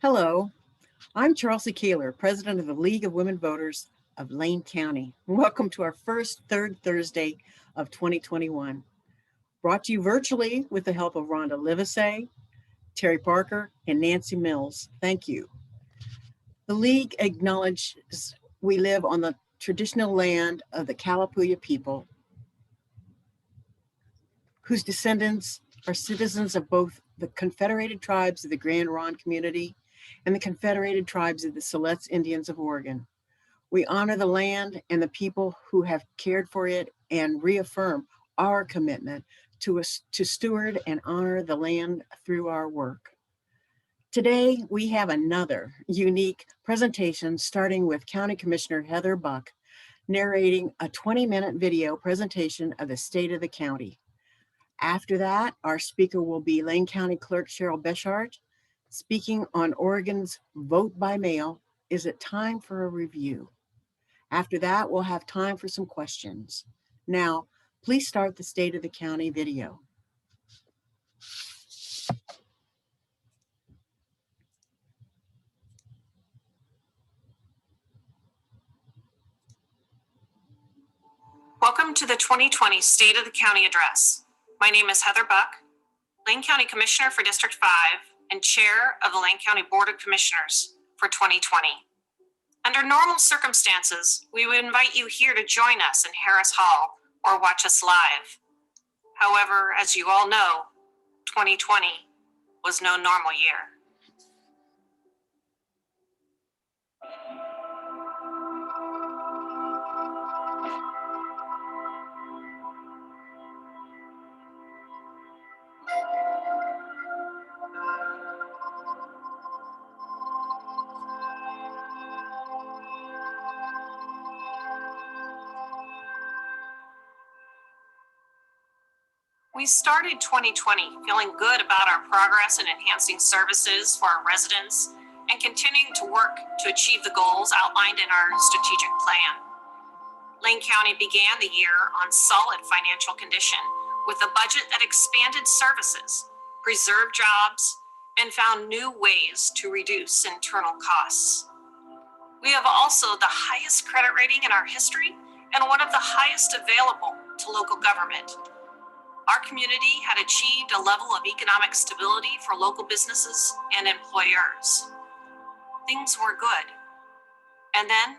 Hello, I'm Cheryl Keeler, President of the League of Women Voters of Lane County. Welcome to our first third Thursday of 2021. Brought to you virtually with the help of Rhonda Livesay, Terry Parker, and Nancy Mills. Thank you. The League acknowledges we live on the traditional land of the Kalapuya people, whose descendants are citizens of both the Confederated Tribes of the Grand Ronde community and the Confederated Tribes of the Siletz Indians of Oregon. We honor the land and the people who have cared for it and reaffirm our commitment to steward and honor the land through our work. Today, we have another unique presentation starting with County Commissioner Heather Buck narrating a 20-minute video presentation of the state of the county. After that, our speaker will be Lane County Clerk Cheryl Betschart, speaking on Oregon's vote by mail. Is it time for a review? After that, we'll have time for some questions. Now, please start the State of the County video. Welcome to the 2020 State of the County Address. My name is Heather Buck, Lane County Commissioner for District 5 and Chair of the Lane County Board of Commissioners for 2020. Under normal circumstances, we would invite you here to join us in Harris Hall or watch us live. However, as you all know, 2020 was no normal year. We started 2020 feeling good about our progress in enhancing services for our residents and continuing to work to achieve the goals outlined in our strategic plan. Lane County began the year on solid financial condition with a budget that expanded services, preserved jobs, and found new ways to reduce internal costs. We have also the highest credit rating in our history and one of the highest available to local government. Our community had achieved a level of economic stability for local businesses and employers. Things were good. And then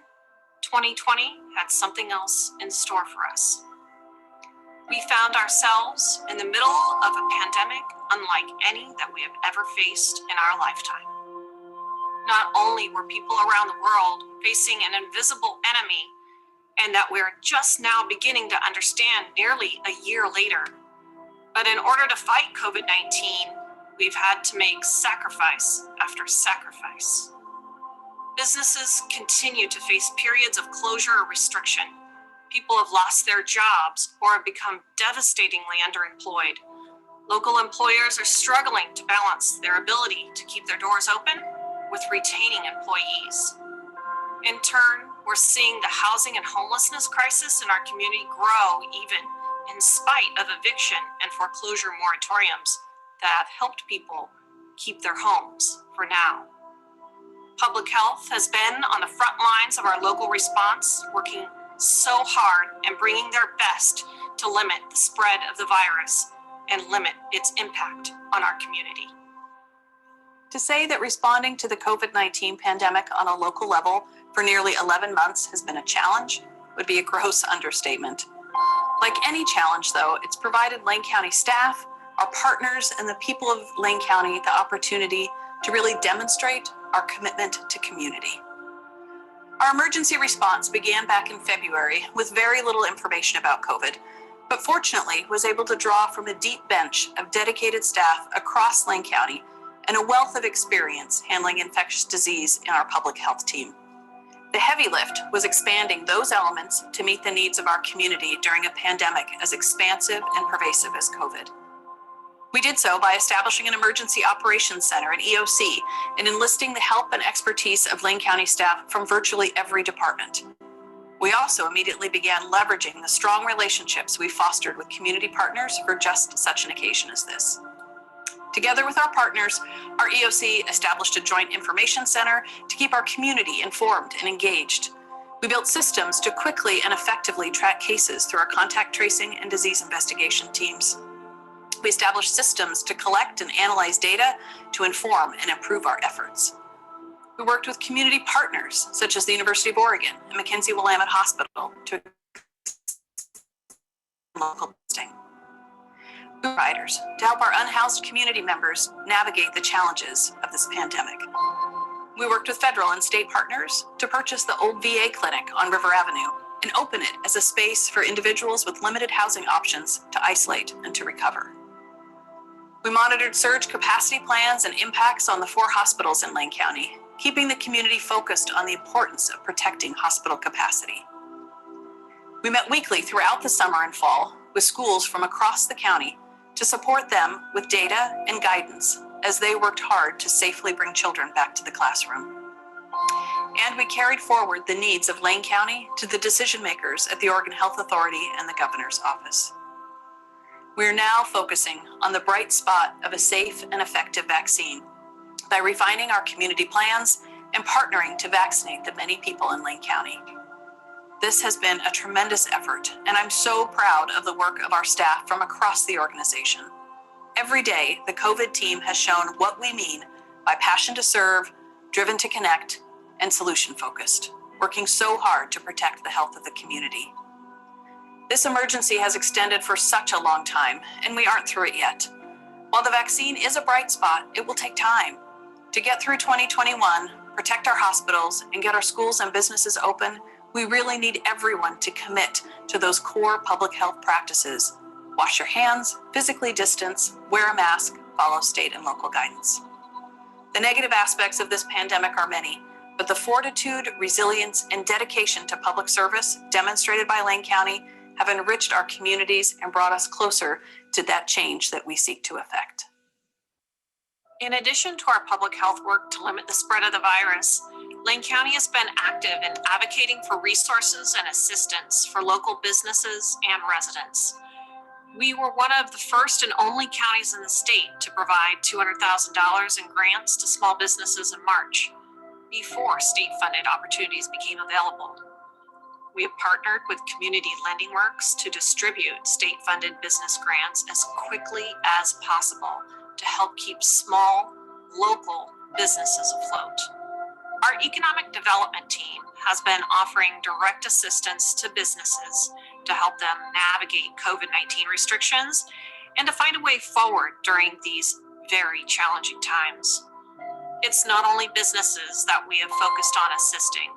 2020 had something else in store for us. We found ourselves in the middle of a pandemic unlike any that we have ever faced in our lifetime. Not only were people around the world facing an invisible enemy, and that we're just now beginning to understand nearly a year later, but in order to fight COVID-19, we've had to make sacrifice after sacrifice. Businesses continue to face periods of closure or restriction. People have lost their jobs or have become devastatingly underemployed. Local employers are struggling to balance their ability to keep their doors open with retaining employees. In turn, we're seeing the housing and homelessness crisis in our community grow even in spite of eviction and foreclosure moratoriums that have helped people keep their homes for now. Public health has been on the front lines of our local response, working so hard and bringing their best to limit the spread of the virus and limit its impact on our community. To say that responding to the COVID-19 pandemic on a local level for nearly 11 months has been a challenge would be a gross understatement. Like any challenge, though, it's provided Lane County staff, our partners, and the people of Lane County the opportunity to really demonstrate our commitment to community. Our emergency response began back in February with very little information about COVID, but fortunately was able to draw from a deep bench of dedicated staff across Lane County and a wealth of experience handling infectious disease in our public health team. The heavy lift was expanding those elements to meet the needs of our community during a pandemic as expansive and pervasive as COVID. We did so by establishing an emergency operations center, an EOC, and enlisting the help and expertise of Lane County staff from virtually every department. We also immediately began leveraging the strong relationships we fostered with community partners for just such an occasion as this. Together with our partners, our EOC established a joint information center to keep our community informed and engaged. We built systems to quickly and effectively track cases through our contact tracing and disease investigation teams. We established systems to collect and analyze data to inform and improve our efforts. We worked with community partners such as the University of Oregon and McKenzie-Willamette Hospital to local testing. Providers to help our unhoused community members navigate the challenges of this pandemic. We worked with federal and state partners to purchase the old VA clinic on River Avenue and open it as a space for individuals with limited housing options to isolate and to recover. We monitored surge capacity plans and impacts on the 4 hospitals in Lane County, keeping the community focused on the importance of protecting hospital capacity. We met weekly throughout the summer and fall with schools from across the county to support them with data and guidance as they worked hard to safely bring children back to the classroom. And we carried forward the needs of Lane County to the decision makers at the Oregon Health Authority and the governor's office. We are now focusing on the bright spot of a safe and effective vaccine by refining our community plans and partnering to vaccinate the many people in Lane County. This has been a tremendous effort, and I'm so proud of the work of our staff from across the organization. Every day, the COVID team has shown what we mean by passion to serve, driven to connect, and solution-focused, working so hard to protect the health of the community. This emergency has extended for such a long time, and we aren't through it yet. While the vaccine is a bright spot, it will take time. To get through 2021, protect our hospitals, and get our schools and businesses open, we really need everyone to commit to those core public health practices. Wash your hands, physically distance, wear a mask, follow state and local guidance. The negative aspects of this pandemic are many, but the fortitude, resilience, and dedication to public service demonstrated by Lane County have enriched our communities and brought us closer to that change that we seek to effect. In addition to our public health work to limit the spread of the virus, Lane County has been active in advocating for resources and assistance for local businesses and residents. We were one of the first and only counties in the state to provide $200,000 in grants to small businesses in March, before state-funded opportunities became available. We have partnered with Community Lending Works to distribute state-funded business grants as quickly as possible to help keep small, local businesses afloat. Our economic development team has been offering direct assistance to businesses to help them navigate COVID-19 restrictions and to find a way forward during these very challenging times. It's not only businesses that we have focused on assisting.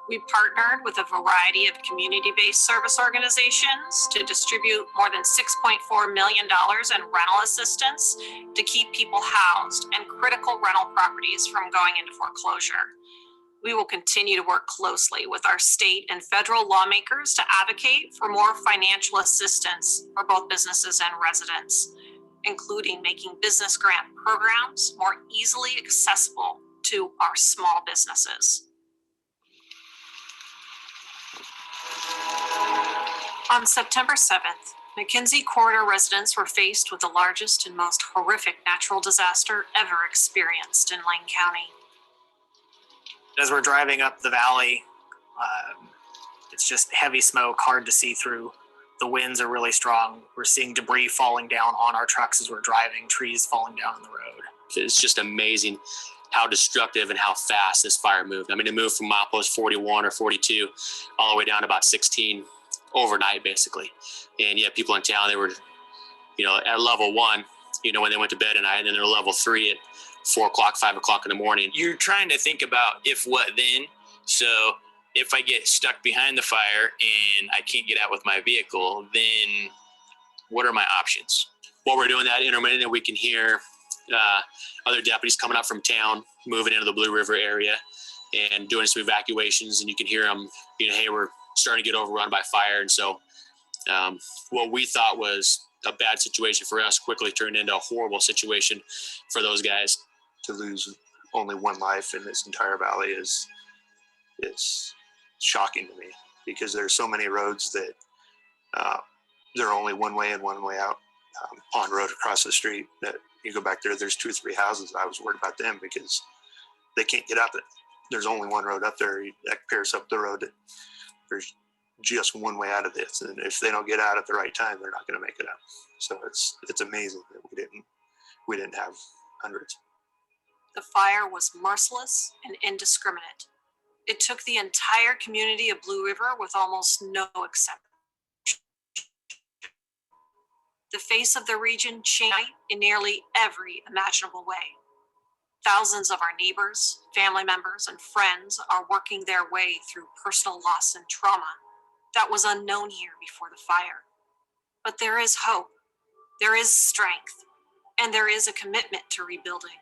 We partnered with a variety of community-based service organizations to distribute more than $6.4 million in rental assistance to keep people housed and critical rental properties from going into foreclosure. We will continue to work closely with our state and federal lawmakers to advocate for more financial assistance for both businesses and residents, including making business grant programs more easily accessible to our small businesses. On September 7th, McKenzie Corridor residents were faced with the largest and most horrific natural disaster ever experienced in Lane County. As we're driving up the valley, it's just heavy smoke, hard to see through. The winds are really strong. We're seeing debris falling down on our trucks as we're driving, trees falling down on the road. It's just amazing how destructive and how fast this fire moved. I mean, it moved from milepost 41 or 42 all the way down to about 16 overnight, basically. And yet people in town, they were, at level 1, when they went to bed at night, and then they're level 3 at 4 o'clock, 5 o'clock in the morning. You're trying to think about if, what, then. So if I get stuck behind the fire and I can't get out with my vehicle, then what are my options? While we're doing that intermittent, we can hear other deputies coming up from town, moving into the Blue River area and doing some evacuations. And you can hear them, hey, we're starting to get overrun by fire. And so what we thought was a bad situation for us quickly turned into a horrible situation for those guys. To lose only one life in this entire valley is shocking to me, because there's so many roads that they're only one way in, one way out. Pond Road across the street that You go back there, there's 2 or 3 houses. I was worried about them because they can't get out there. There's only one road up there that pairs up the road. There's just one way out of this, and if they don't get out at the right time, they're not going to make it out. So it's amazing that we didn't have hundreds. The fire was merciless and indiscriminate. It took the entire community of Blue River with almost no exception. The face of the region changed in nearly every imaginable way. Thousands of our neighbors, family members, and friends are working their way through personal loss and trauma that was unknown here before the fire. But there is hope, there is strength, and there is a commitment to rebuilding.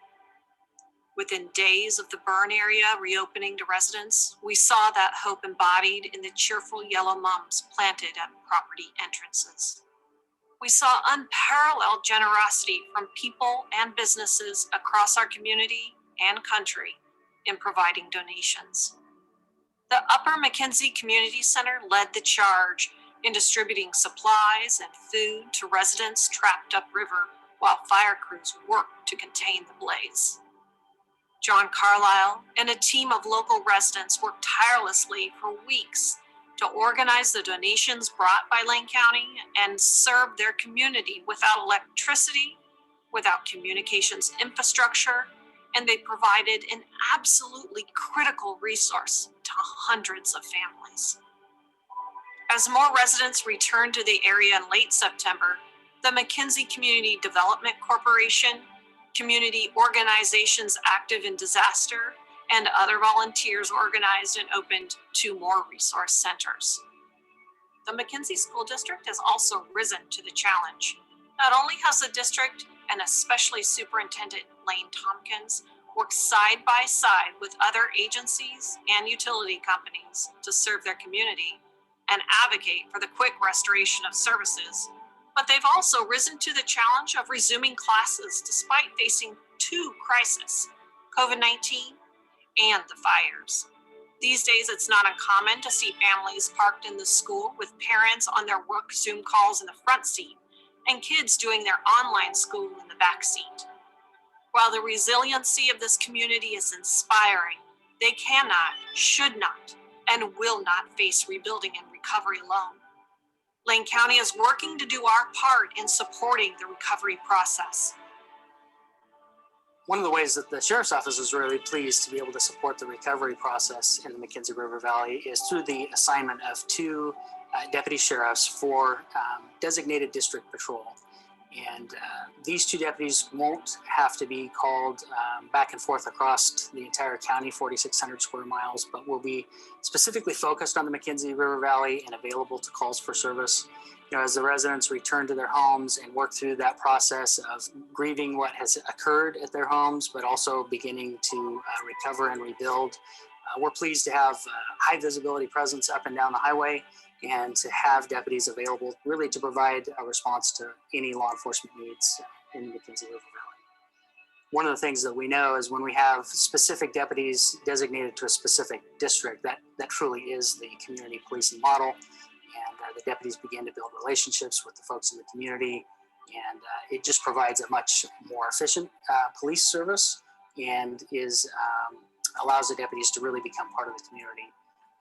Within days of the burn area reopening to residents, we saw that hope embodied in the cheerful yellow mums planted at property entrances. We saw unparalleled generosity from people and businesses across our community and country in providing donations. The Upper McKenzie Community Center led the charge in distributing supplies and food to residents trapped upriver while fire crews worked to contain the blaze. John Carlisle and a team of local residents worked tirelessly for weeks to organize the donations brought by Lane County and serve their community without electricity, without communications infrastructure, and they provided an absolutely critical resource to hundreds of families. As more residents returned to the area in late September, the McKenzie Community Development Corporation, community organizations active in disaster, and other volunteers organized and opened 2 more resource centers. The McKenzie School District has also risen to the challenge. Not only has the district, and especially Superintendent Lane Tompkins, worked side by side with other agencies and utility companies to serve their community and advocate for the quick restoration of services, but they've also risen to the challenge of resuming classes despite facing 2 crises, COVID-19 and the fires. These days, it's not uncommon to see families parked in the school with parents on their work Zoom calls in the front seat and kids doing their online school in the back seat. While the resiliency of this community is inspiring, they cannot, should not, and will not face rebuilding and recovery alone. Lane County is working to do our part in supporting the recovery process. One of the ways that the Sheriff's Office is really pleased to be able to support the recovery process in the McKenzie River Valley is through the assignment of 2 deputy sheriffs for designated district patrol. And these 2 deputies won't have to be called back and forth across the entire county, 4,600 square miles, but will be specifically focused on the McKenzie River Valley and available to calls for service. You know, as the residents return to their homes and work through that process of grieving what has occurred at their homes, but also beginning to recover and rebuild. We're pleased to have high visibility presence up and down the highway and to have deputies available really to provide a response to any law enforcement needs in the McKenzie River Valley. One of the things that we know is when we have specific deputies designated to a specific district, that truly is the community policing model. And the deputies begin to build relationships with the folks in the community, and it just provides a much more efficient police service and allows the deputies to really become part of the community.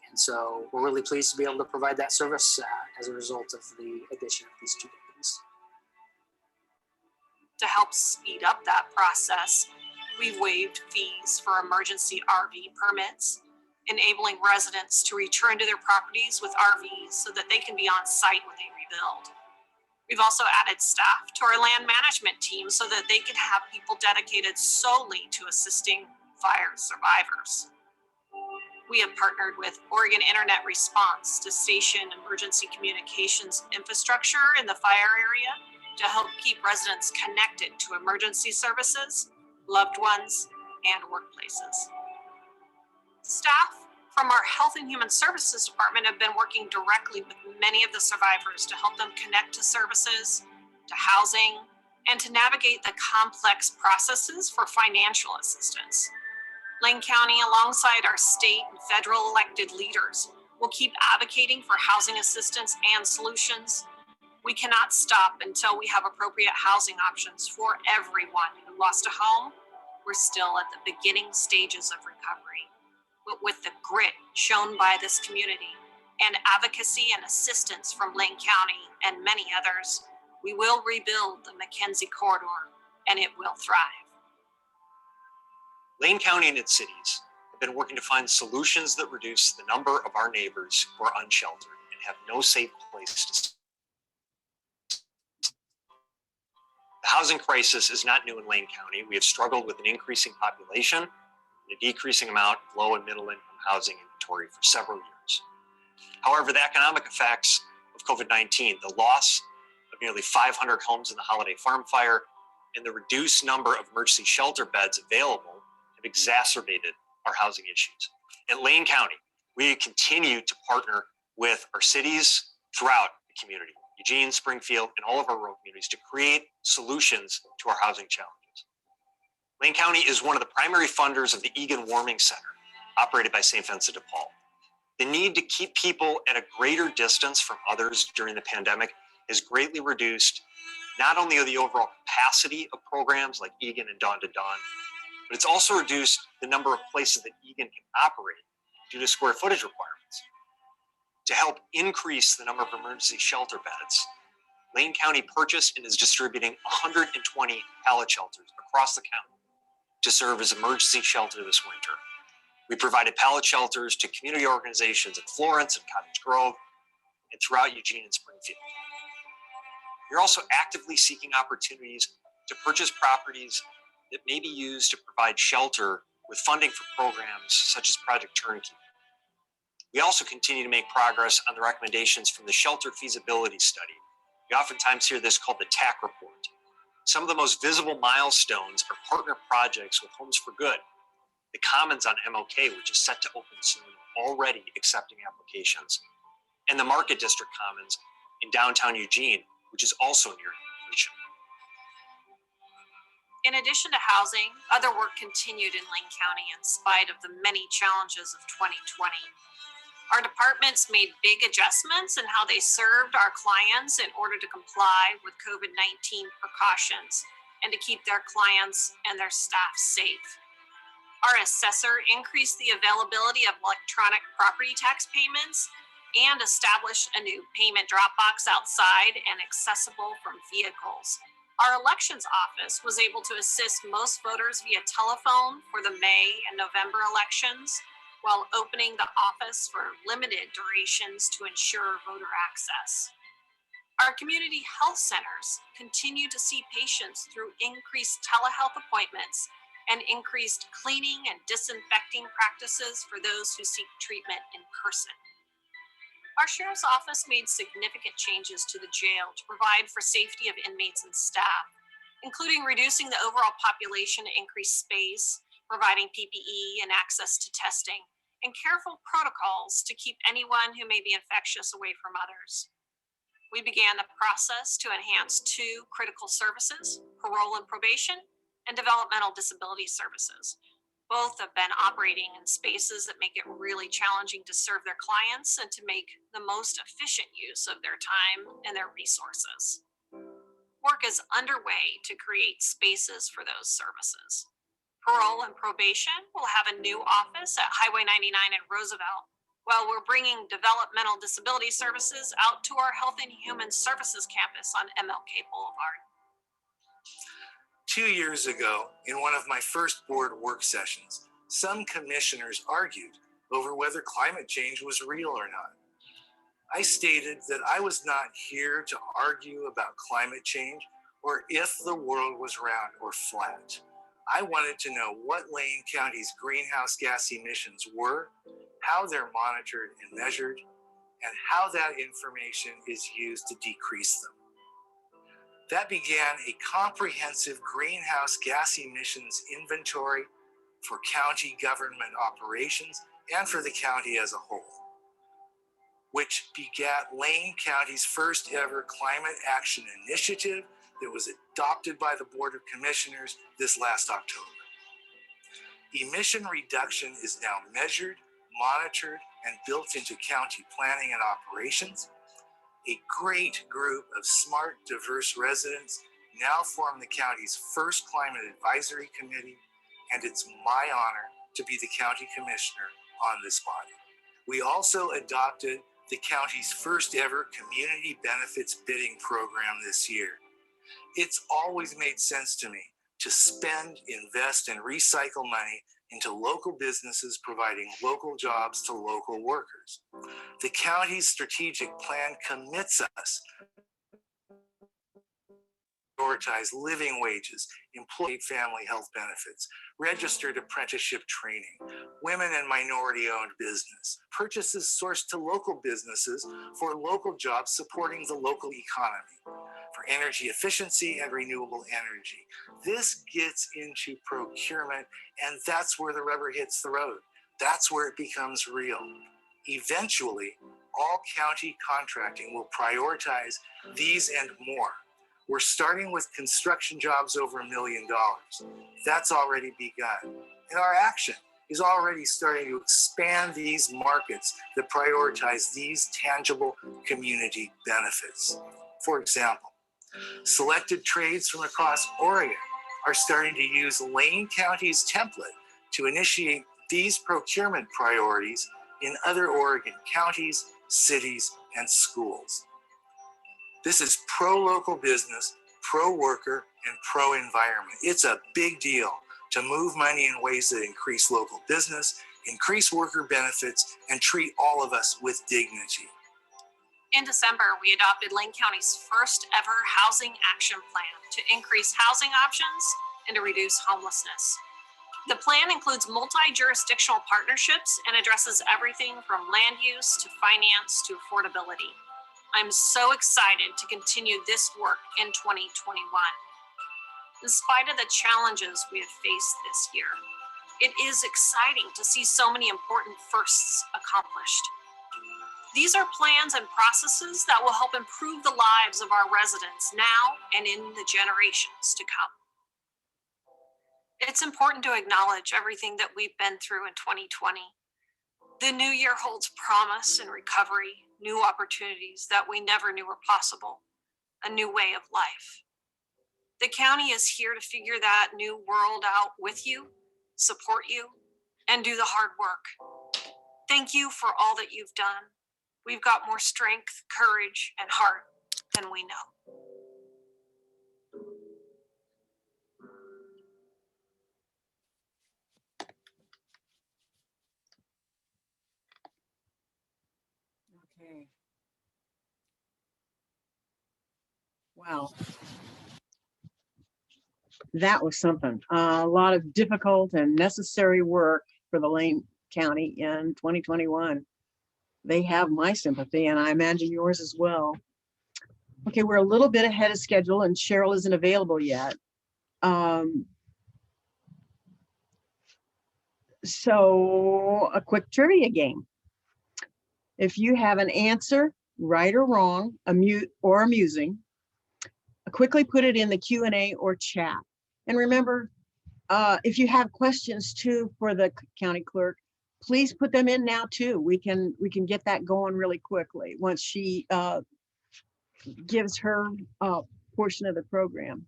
And so we're really pleased to be able to provide that service as a result of the addition of these 2 deputies. To help speed up that process, we've waived fees for emergency RV permits, enabling residents to return to their properties with RVs so that they can be on site when they rebuild. We've also added staff to our land management team so that they can have people dedicated solely to assisting fire survivors. We have partnered with Oregon Internet Response to station emergency communications infrastructure in the fire area to help keep residents connected to emergency services, loved ones, and workplaces. Staff from our Health and Human Services Department have been working directly with many of the survivors to help them connect to services, to housing, and to navigate the complex processes for financial assistance. Lane County, alongside our state and federal elected leaders, will keep advocating for housing assistance and solutions. We cannot stop until we have appropriate housing options for everyone who lost a home. We're still at the beginning stages of recovery. But with the grit shown by this community and advocacy and assistance from Lane County and many others, we will rebuild the McKenzie corridor and it will thrive. Lane County and its cities have been working to find solutions that reduce the number of our neighbors who are unsheltered and have no safe place to stay. The housing crisis is not new in Lane County. We have struggled with an increasing population and a decreasing amount of low and middle income housing inventory for several years. However, the economic effects of COVID-19, the loss of nearly 500 homes in the Holiday Farm fire, and the reduced number of emergency shelter beds available have exacerbated our housing issues. At Lane County, we continue to partner with our cities throughout the community, Eugene, Springfield, and all of our rural communities to create solutions to our housing challenges. Lane County is one of the primary funders of the Egan Warming Center, operated by St. Vincent de Paul. The need to keep people at a greater distance from others during the pandemic has greatly reduced not only the overall capacity of programs like Egan and Dawn to Dawn, but it's also reduced the number of places that Egan can operate due to square footage requirements. To help increase the number of emergency shelter beds, Lane County purchased and is distributing 120 pallet shelters across the county to serve as emergency shelter this winter. We provided pallet shelters to community organizations in Florence and Cottage Grove and throughout Eugene and Springfield. We're also actively seeking opportunities to purchase properties that may be used to provide shelter with funding for programs such as Project Turnkey. We also continue to make progress on the recommendations from the Shelter Feasibility Study. We oftentimes hear this called the TAC report. Some of the most visible milestones are partner projects with Homes for Good, the Commons on MLK, which is set to open soon, already accepting applications, and the Market District Commons in downtown Eugene, which is also nearing completion. In addition to housing, other work continued in Lane County in spite of the many challenges of 2020. Our departments made big adjustments in how they served our clients in order to comply with COVID-19 precautions and to keep their clients and their staff safe. Our assessor increased the availability of electronic property tax payments and established a new payment drop box outside and accessible from vehicles. Our elections office was able to assist most voters via telephone for the May and November elections, while opening the office for limited durations to ensure voter access. Our community health centers continue to see patients through increased telehealth appointments and increased cleaning and disinfecting practices for those who seek treatment in person. Our sheriff's office made significant changes to the jail to provide for safety of inmates and staff, including reducing the overall population to increase space, providing PPE and access to testing, and careful protocols to keep anyone who may be infectious away from others. We began the process to enhance 2 critical services, parole and probation, and developmental disability services. Both have been operating in spaces that make it really challenging to serve their clients and to make the most efficient use of their time and their resources. Work is underway to create spaces for those services. Parole and probation will have a new office at Highway 99 in Roosevelt, while we're bringing developmental disability services out to our Health and Human Services campus on MLK Boulevard. 2 years ago, in one of my first board work sessions, some commissioners argued over whether climate change was real or not. I stated that I was not here to argue about climate change or if the world was round or flat. I wanted to know what Lane County's greenhouse gas emissions were, how they're monitored and measured, and how that information is used to decrease them. That began a comprehensive greenhouse gas emissions inventory for county government operations and for the county as a whole, which begat Lane County's first ever climate action initiative that was adopted by the Board of Commissioners this last October. Emission reduction is now measured, monitored, and built into county planning and operations. A great group of smart, diverse residents now form the county's first climate advisory committee, and it's my honor to be the county commissioner on this body. We also adopted the county's first ever community benefits bidding program this year. It's always made sense to me to spend, invest, and recycle money into local businesses providing local jobs to local workers. The county's strategic plan commits us to prioritize living wages, employee family health benefits, registered apprenticeship training, women and minority-owned business, purchases sourced to local businesses for local jobs supporting the local economy, for energy efficiency and renewable energy. This gets into procurement, and that's where the rubber hits the road. That's where it becomes real. Eventually, all county contracting will prioritize these and more. We're starting with construction jobs over $1 million. That's already begun. And our action is already starting to expand these markets that prioritize these tangible community benefits. For example, selected trades from across Oregon are starting to use Lane County's template to initiate these procurement priorities in other Oregon counties, cities, and schools. This is pro-local business, pro-worker, and pro-environment. It's a big deal to move money in ways that increase local business, increase worker benefits, and treat all of us with dignity. In December, we adopted Lane County's first ever housing action plan to increase housing options and to reduce homelessness. The plan includes multi-jurisdictional partnerships and addresses everything from land use to finance to affordability. I'm so excited to continue this work in 2021. In spite of the challenges we have faced this year, it is exciting to see so many important firsts accomplished. These are plans and processes that will help improve the lives of our residents now and in the generations to come. It's important to acknowledge everything that we've been through in 2020. The new year holds promise and recovery, new opportunities that we never knew were possible, a new way of life. The county is here to figure that new world out with you, support you, and do the hard work. Thank you for all that you've done. We've got more strength, courage, and heart than we know. Okay. Wow. That was something. A lot of difficult and necessary work for the Lane County in 2021. They have my sympathy, and I imagine yours as well. Okay, we're a little bit ahead of schedule, and Cheryl isn't available yet. So a quick trivia game. If you have an answer, right or wrong, amusing, quickly put it in the Q&A or chat. And remember, if you have questions too for the county clerk, please put them in now too. We can get that going really quickly once she gives her portion of the program.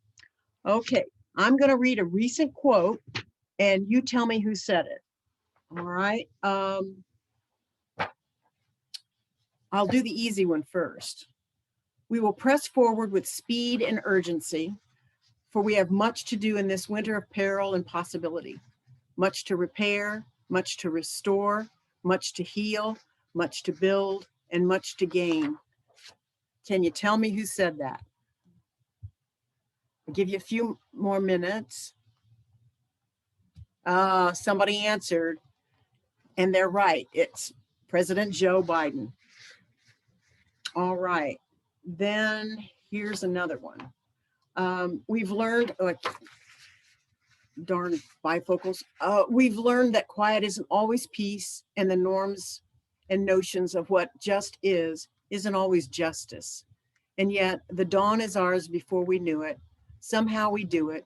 Okay, I'm going to read a recent quote, and you tell me who said it. All right. I'll do the easy one first. We will press forward with speed and urgency, for we have much to do in this winter of peril and possibility, much to repair, much to restore, much to heal, much to build, and much to gain. Can you tell me who said that? I'll give you a few more minutes. Somebody answered, and they're right. It's President Joe Biden. All right, then here's another one. We've learned, darn bifocals. We've learned that quiet isn't always peace, and the norms and notions of what just isn't always justice. And yet the dawn is ours before we knew it. Somehow we do it.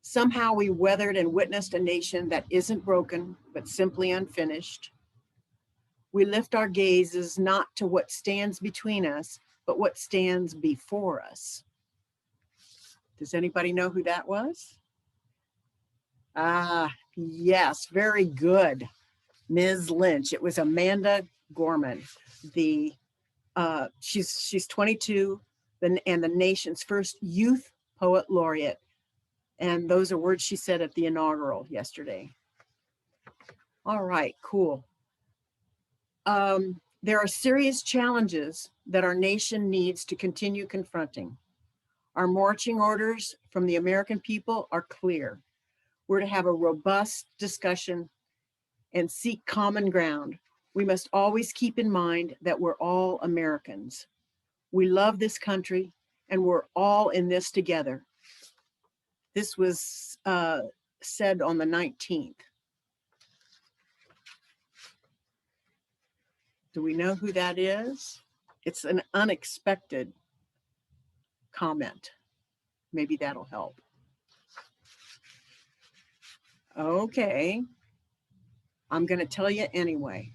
Somehow we weathered and witnessed a nation that isn't broken, but simply unfinished. We lift our gazes not to what stands between us, but what stands before us. Does anybody know who that was? Ah, yes, very good, Ms. Lynch. It was Amanda Gorman. She's 22, and the nation's first youth poet laureate. And those are words she said at the inaugural yesterday. All right, cool. There are serious challenges that our nation needs to continue confronting. Our marching orders from the American people are clear. We're to have a robust discussion and seek common ground. We must always keep in mind that we're all Americans. We love this country and we're all in this together. This was said on the 19th. Do we know who that is? It's an unexpected comment. Maybe that'll help. Okay. I'm going to tell you anyway.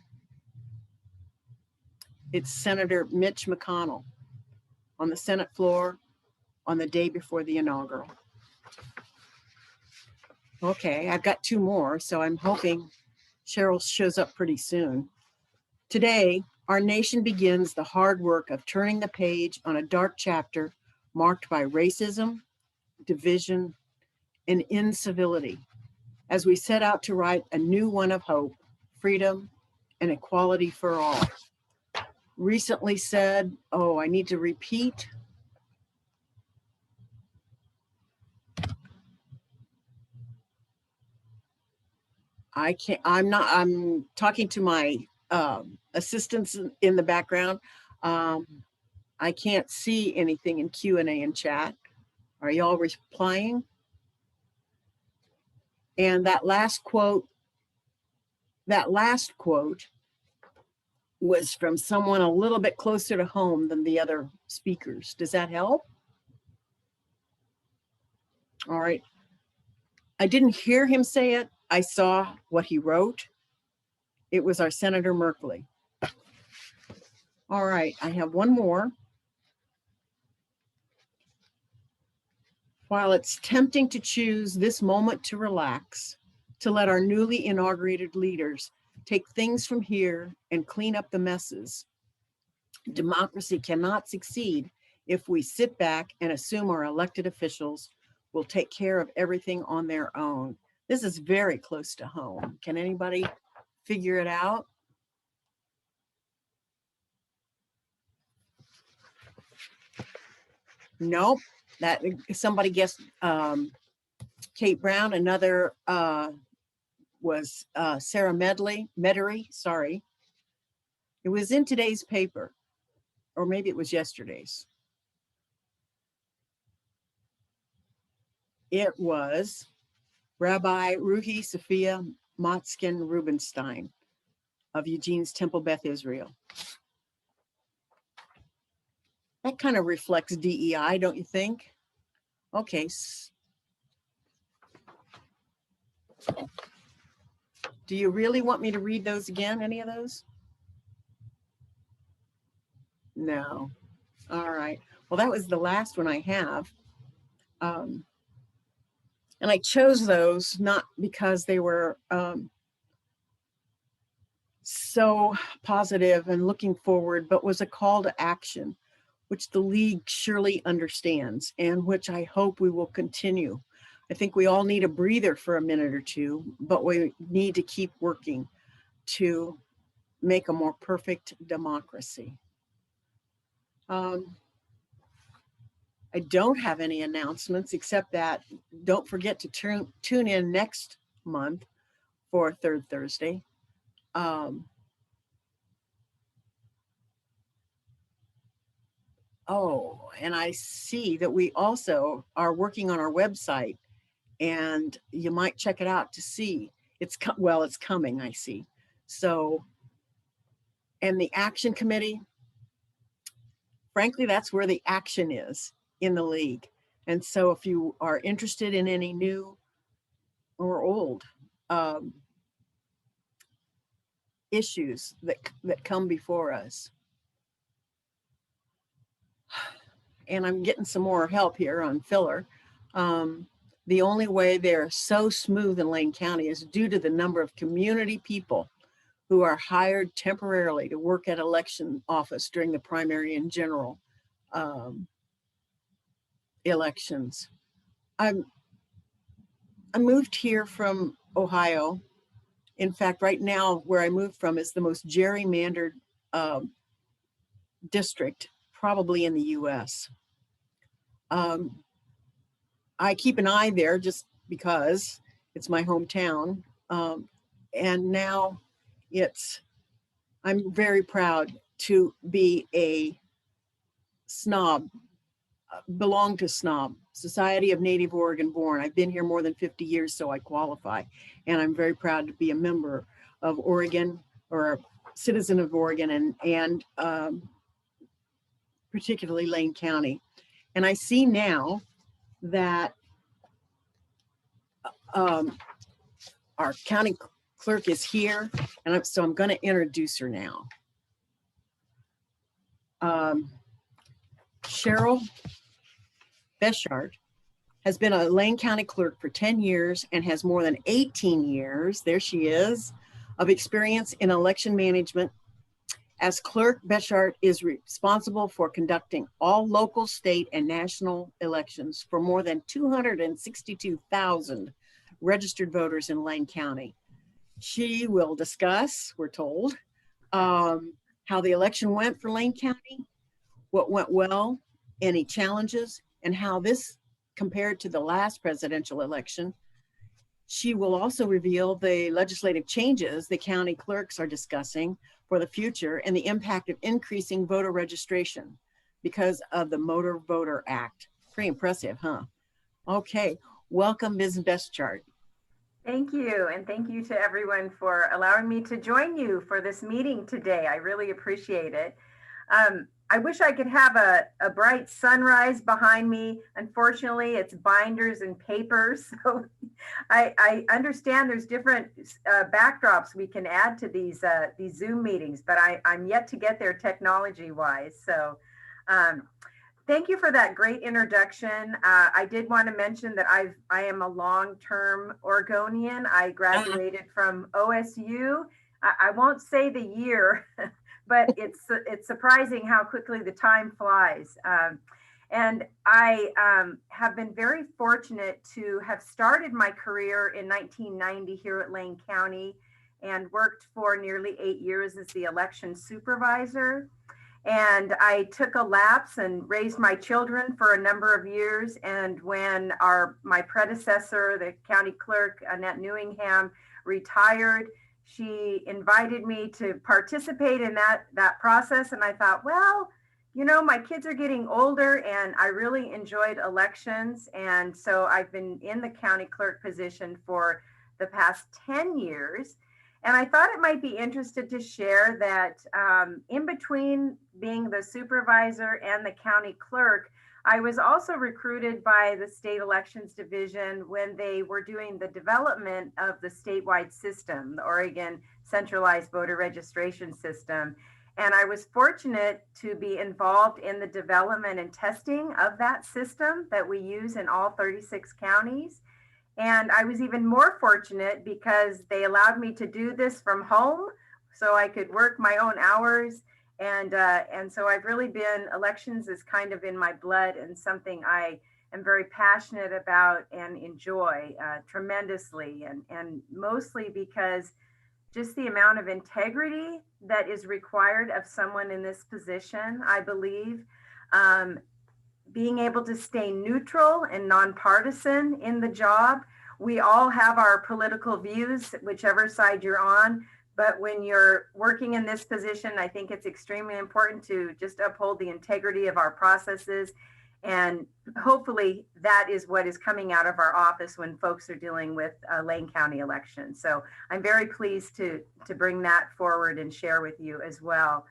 It's Senator Mitch McConnell on the Senate floor on the day before the inaugural. Okay, I've got two more, so I'm hoping Cheryl shows up pretty soon. Today, our nation begins the hard work of turning the page on a dark chapter marked by racism, division, and incivility, as we set out to write a new one of hope, freedom, and equality for all. Recently said, oh, I need to repeat. I'm talking to my assistants in the background. I can't see anything in Q&A and chat. Are y'all replying? And that last quote was from someone a little bit closer to home than the other speakers. Does that help? All right. I didn't hear him say it. I saw what he wrote. It was our Senator Merkley. All right, I have one more. While it's tempting to choose this moment to relax, to let our newly inaugurated leaders take things from here and clean up the messes, democracy cannot succeed if we sit back and assume our elected officials will take care of everything on their own. This is very close to home. Can anybody figure it out? Nope. That somebody guessed Kate Brown. Another was Sarah Meddery. Sorry. It was in today's paper, or maybe it was yesterday's. It was Rabbi Ruhi Sophia Motzkin Rubenstein of Eugene's Temple Beth Israel. That kind of reflects DEI, don't you think? Okay. Do you really want me to read those again, any of those? No. All right. Well, that was the last one I have. And I chose those not because they were so positive and looking forward, but was a call to action, which the League surely understands and which I hope we will continue. I think we all need a breather for a minute or two, but we need to keep working to make a more perfect democracy. I don't have any announcements except that don't forget to tune in next month for Third Thursday. Oh, and I see that we also are working on our website, and you might check it out to see. It's coming, I see. So, and the action committee, frankly, that's where the action is in the League. And so if you are interested in any new or old issues that come before us, and I'm getting some more help here on filler. The only way they're so smooth in Lane County is due to the number of community people who are hired temporarily to work at election office during the primary and general elections. I moved here from Ohio. In fact, right now where I moved from is the most gerrymandered district probably in the US. I keep an eye there just because it's my hometown. And now I'm very proud to be a snob, belong to SNOB, Society of Native Oregon Born. I've been here more than 50 years, so I qualify. And I'm very proud to be a member of Oregon, or a citizen of Oregon, and particularly Lane County. And I see now that our county clerk is here, and so I'm going to introduce her now. Cheryl Betschart has been a Lane County clerk for 10 years and has more than 18 years, there she is, of experience in election management. As clerk, Betschart is responsible for conducting all local, state, and national elections for more than 262,000 registered voters in Lane County. She will discuss, we're told, how the election went for Lane County, what went well, any challenges, and how this compared to the last presidential election. She will also reveal the legislative changes the county clerks are discussing for the future and the impact of increasing voter registration because of the Motor Voter Act. Pretty impressive, huh? Okay, welcome, Ms. Betschart. Thank you, and thank you to everyone for allowing me to join you for this meeting today. I really appreciate it. I wish I could have a bright sunrise behind me. Unfortunately, it's binders and papers. So I understand there's different backdrops we can add to these Zoom meetings, but I'm yet to get there technology-wise. So thank you for that great introduction. I did want to mention that I am a long-term Oregonian. I graduated from OSU. I won't say the year, but it's surprising how quickly the time flies. And I have been very fortunate to have started my career in 1990 here at Lane County and worked for nearly 8 years as the election supervisor. And I took a lapse and raised my children for a number of years. And when my predecessor, the county clerk, Annette Newingham, retired, she invited me to participate in that process. And I thought, well, you know, my kids are getting older and I really enjoyed elections. And so I've been in the county clerk position for the past 10 years. And I thought it might be interested to share that in between being the supervisor and the county clerk, I was also recruited by the state elections division when they were doing the development of the statewide system, the Oregon centralized voter registration system. And I was fortunate to be involved in the development and testing of that system that we use in all 36 counties. And I was even more fortunate because they allowed me to do this from home so I could work my own hours. And so I've really elections is kind of in my blood and something I am very passionate about and enjoy tremendously. And mostly because just the amount of integrity that is required of someone in this position, I believe, being able to stay neutral and nonpartisan in the job. We all have our political views, whichever side you're on. But when you're working in this position, I think it's extremely important to just uphold the integrity of our processes. And hopefully that is what is coming out of our office when folks are dealing with Lane County elections. So I'm very pleased to bring that forward and share with you as well.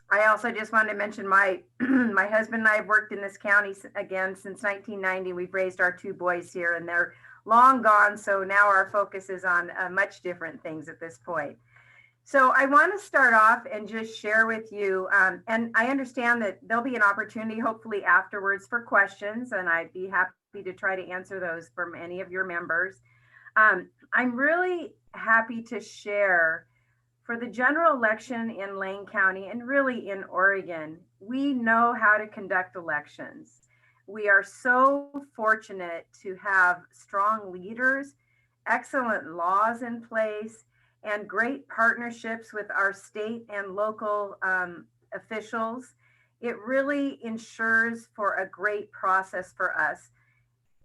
I also just wanted to mention my husband and I have worked in this county again since 1990. We've raised our 2 boys here and they're long gone. So now our focus is on much different things at this point. So I want to start off and just share with you, and I understand that there'll be an opportunity hopefully afterwards for questions, and I'd be happy to try to answer those from any of your members. I'm really happy to share for the general election in Lane County and really in Oregon, we know how to conduct elections. We are so fortunate to have strong leaders, excellent laws in place, and great partnerships with our state and local officials. It really ensures for a great process for us.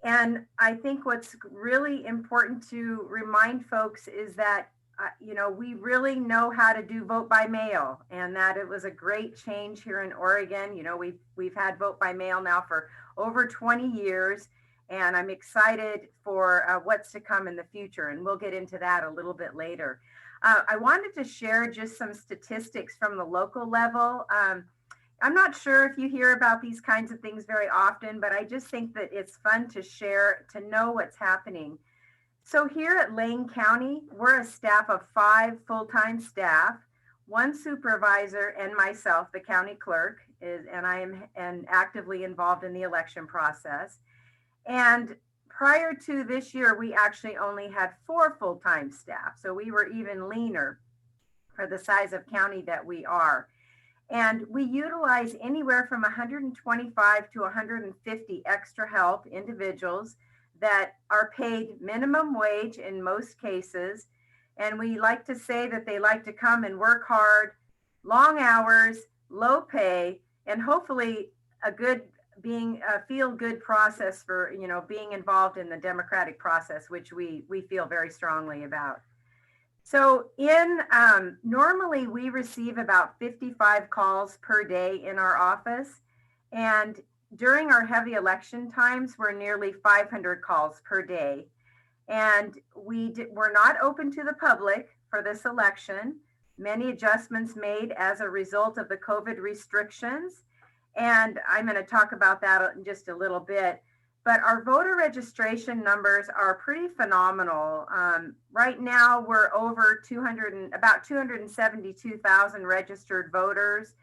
And I think what's really important to remind folks is that, we really know how to do vote by mail, and that it was a great change here in Oregon. We've had vote by mail now for over 20 years, and I'm excited for what's to come in the future. And we'll get into that a little bit later. I wanted to share just some statistics from the local level. I'm not sure if you hear about these kinds of things very often, but I just think that it's fun to share, to know what's happening. So here at Lane County, we're a staff of 5 full-time staff, 1 supervisor, and myself, the county clerk, and I am actively involved in the election process. And prior to this year, we actually only had 4 full-time staff. So we were even leaner for the size of county that we are. And we utilize anywhere from 125 to 150 extra help individuals that are paid minimum wage in most cases. And we like to say that they like to come and work hard, long hours, low pay, and hopefully a feel good process for, being involved in the democratic process, which we feel very strongly about. So normally we receive about 55 calls per day in our office. And during our heavy election times, we're nearly 500 calls per day. And we're not open to the public for this election. Many adjustments made as a result of the COVID restrictions. And I'm going to talk about that in just a little bit. But our voter registration numbers are pretty phenomenal. Right now, we're over about 272,000 registered voters.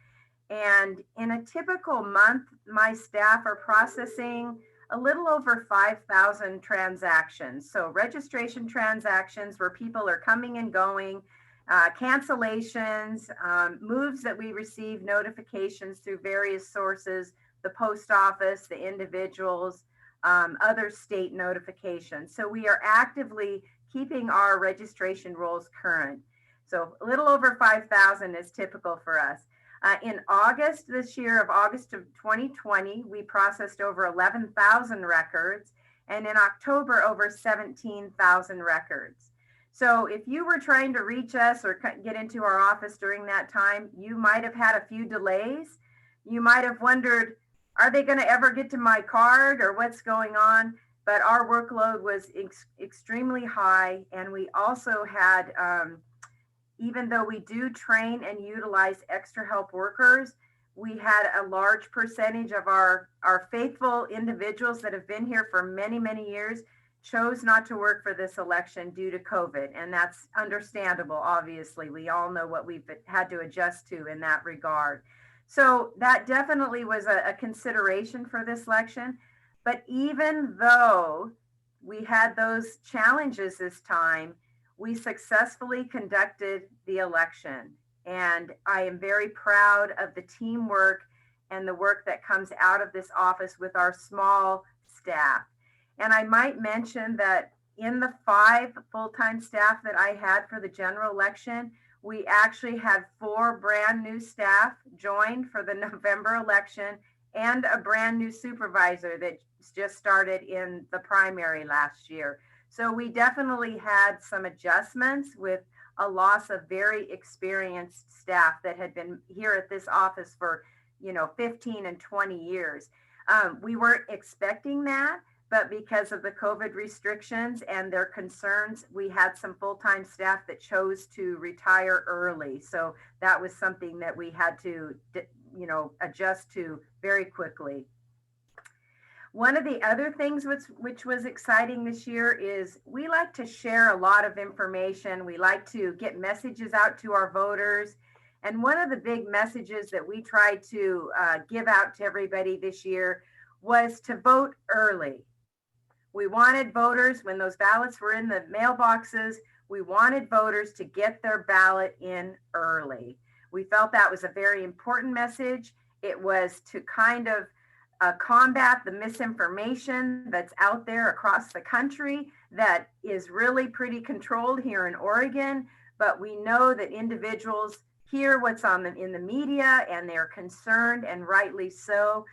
And in a typical month, my staff are processing a little over 5,000 transactions. So registration transactions where people are coming and going, cancellations, moves that we receive notifications through various sources, the post office, the individuals, other state notifications. So we are actively keeping our registration rolls current. So a little over 5,000 is typical for us. In August of 2020, we processed over 11,000 records, and in October, over 17,000 records. So if you were trying to reach us or get into our office during that time, you might have had a few delays. You might have wondered, are they going to ever get to my card or what's going on? But our workload was extremely high, and we also had even though we do train and utilize extra help workers, we had a large percentage of our faithful individuals that have been here for many, many years chose not to work for this election due to COVID. And that's understandable, obviously. We all know what we've had to adjust to in that regard. So that definitely was a consideration for this election. But even though we had those challenges this time, we successfully conducted the election. And I am very proud of the teamwork and the work that comes out of this office with our small staff. And I might mention that in the 5 full-time staff that I had for the general election, we actually had 4 brand new staff join for the November election and a brand new supervisor that just started in the primary last year. So we definitely had some adjustments with a loss of very experienced staff that had been here at this office for, 15 and 20 years. We weren't expecting that, but because of the COVID restrictions and their concerns, we had some full-time staff that chose to retire early. So that was something that we had to, adjust to very quickly. One of the other things which was exciting this year is we like to share a lot of information. We like to get messages out to our voters. And one of the big messages that we tried to give out to everybody this year was to vote early. We wanted voters, when those ballots were in the mailboxes, we wanted voters to get their ballot in early. We felt that was a very important message. It was to kind of combat the misinformation that's out there across the country that is really pretty controlled here in Oregon. But we know that individuals hear what's in the media and they're concerned, and rightly so.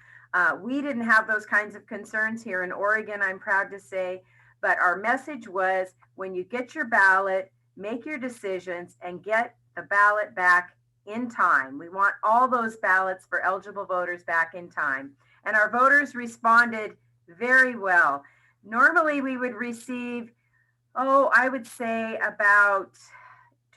We didn't have those kinds of concerns here in Oregon, I'm proud to say. But our message was, when you get your ballot, make your decisions and get the ballot back in time. We want all those ballots for eligible voters back in time. And our voters responded very well. Normally we would receive, I would say about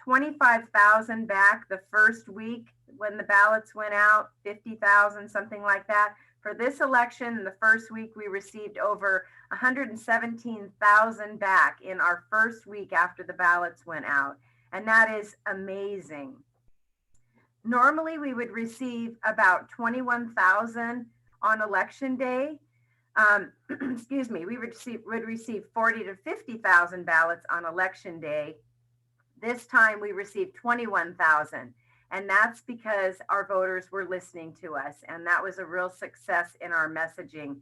25,000 back the first week when the ballots went out, 50,000, something like that. For this election, in the first week, we received over 117,000 back in our first week after the ballots went out. And that is amazing. Normally, we would receive about 21,000 on election day. Excuse me, we would receive 40 to 50,000 ballots on election day. This time we received 21,000. And that's because our voters were listening to us. And that was a real success in our messaging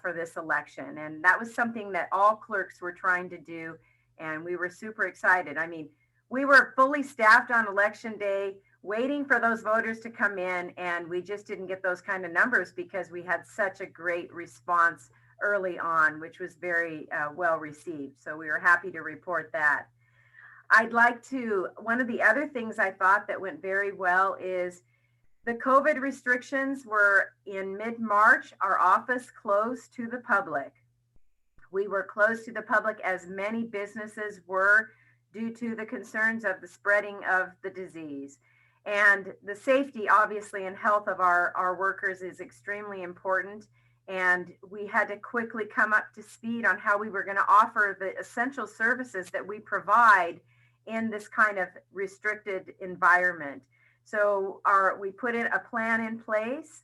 for this election. And that was something that all clerks were trying to do. And we were super excited. I mean, we were fully staffed on election day, waiting for those voters to come in. And we just didn't get those kind of numbers because we had such a great response early on, which was very well received. So we were happy to report that. One of the other things I thought that went very well is the COVID restrictions were in mid-March. Our office closed to the public. We were closed to the public, as many businesses were, due to the concerns of the spreading of the disease. And the safety, obviously, and health of our workers is extremely important. And we had to quickly come up to speed on how we were going to offer the essential services that we provide in this kind of restricted environment. So we put in a plan in place.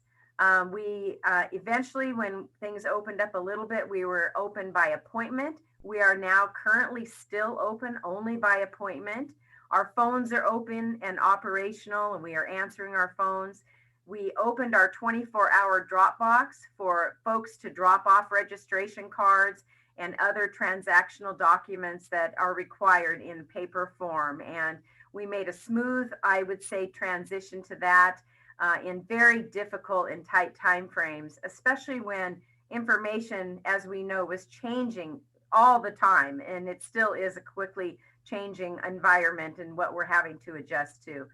We eventually, when things opened up a little bit, we were open by appointment. We are now currently still open only by appointment. Our phones are open and operational, and we are answering our phones. We opened our 24-hour drop box for folks to drop off registration cards and other transactional documents that are required in paper form. And we made a smooth, I would say, transition to that in very difficult and tight timeframes, especially when information, as we know, was changing all the time. And it still is a quickly changing environment and what we're having to adjust to.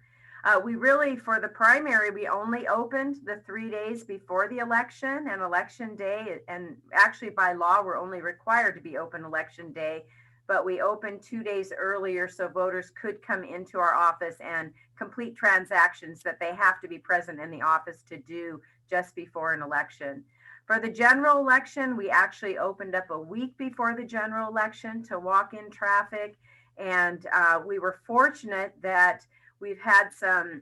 We really, for the primary, we only opened the 3 days before the election and election day. And actually by law, we're only required to be open election day, but we opened 2 days earlier so voters could come into our office and complete transactions that they have to be present in the office to do just before an election. For the general election, we actually opened up a week before the general election to walk in traffic. And we were fortunate that we've had some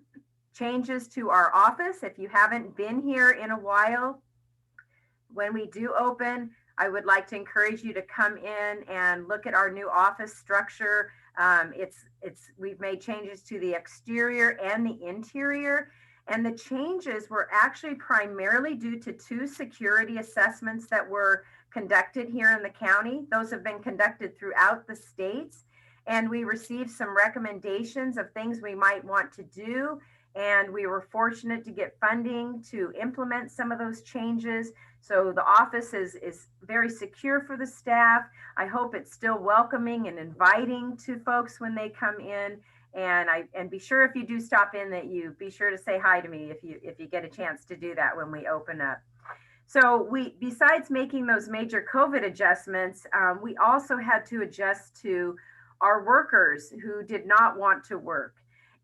changes to our office. If you haven't been here in a while, when we do open, I would like to encourage you to come in and look at our new office structure. We've made changes to the exterior and the interior. And the changes were actually primarily due to 2 security assessments that were conducted here in the county. Those have been conducted throughout the states. And we received some recommendations of things we might want to do. And we were fortunate to get funding to implement some of those changes. So the office is very secure for the staff. I hope it's still welcoming and inviting to folks when they come in. And be sure, if you do stop in, that you be sure to say hi to me if you get a chance to do that when we open up. So besides making those major COVID adjustments, we also had to adjust to our workers who did not want to work.